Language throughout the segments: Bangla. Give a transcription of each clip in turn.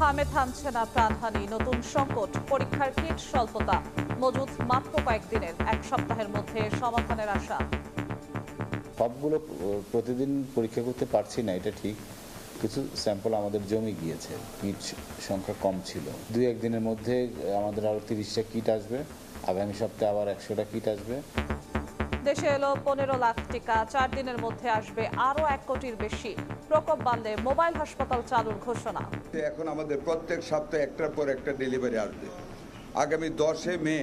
থামে থামছে না প্রাণহানি, নতুন সংকট, পরীক্ষার কিট স্বল্পতা, মজুদ মাত্র কয়েকদিনের, এক সপ্তাহের মধ্যে সমাধানের আশা। সবগুলো প্রতিদিন পরীক্ষা করতে পারছি না, এটা ঠিক। কিছু স্যাম্পল আমাদের জমে গিয়েছে, কিট সংখ্যা কম ছিল। 2-1 দিনের মধ্যে আমাদের আরও 30টা কিট আসবে, আগামী সপ্তাহে আবার 100টা কিট আসবে। দেশে এলো 15 লাখ টিকা, 4 দিনের মধ্যে আসবে আরও 1 কোটির বেশি। প্রকোপ বাড়লে মোবাইল হাসপাতাল চালুর ঘোষণা। এখন আমাদের প্রত্যেক সপ্তাহে একটার পর একটা ডেলিভারি আসবে। আগামী 10 মে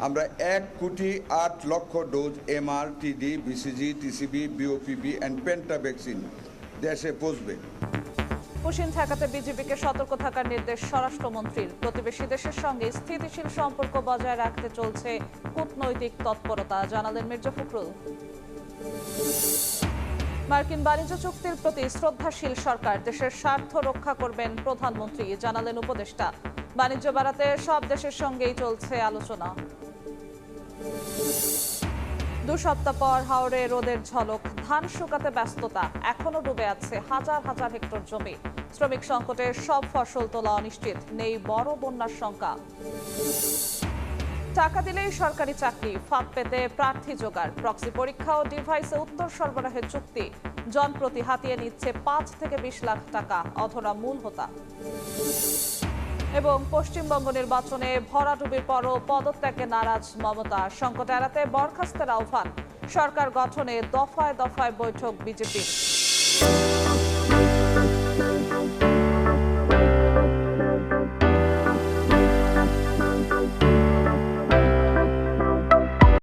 আমরা 1,08,00,000 dose MR, TD, BCG, TCB, BOPB and penta vaccine দেশে পৌঁছবে। পুশিন ঠেকাতে বিজেপিকে সতর্ক থাকার নির্দেশ স্বরাষ্ট্রমন্ত্রীর। প্রতিবেশী দেশের সঙ্গে স্থিতিশীল সম্পর্ক বজায় রাখতে চলছে কূটনৈতিক তৎপরতা, জানালেন মির্জা ফখরুল। মার্কিন বাণিজ্য চুক্তির প্রতি শ্রদ্ধাশীল সরকার, দেশের স্বার্থ রক্ষা করবেন প্রধানমন্ত্রী, জানালেন উপদেষ্টা। বাণিজ্য বাড়াতে সব দেশের সঙ্গেই চলছে আলোচনা। 2 সপ্তাহ পর হাওড়ে রোদের ঝলক, ধান শুকাতে ব্যস্ততা, এখনো ডুবে আছে হাজার হাজার হেক্টর জমি। শ্রমিক সংকটে সব ফসল তোলা অনিশ্চিত, নেই বড় বন্যার শঙ্কা। টাকা দিলেই সরকারি চাকরি, ফাঁদ পেতে প্রার্থী জোগাড়, প্রক্সি পরীক্ষা ও ডিভাইসে উত্তর সরবরাহের চুক্তি, জনপ্রতি হাতিয়ে নিচ্ছে 5 থেকে 20 লাখ টাকা, অধরা মূল হোতা। এবং পশ্চিমবঙ্গ নির্বাচনে ভরাডুবির পরও পদত্যাগে নারাজ মমতা, সংকট এড়াতে বরখাস্তের আহ্বান, সরকার গঠনে দফায় দফায় বৈঠক বিজেপির।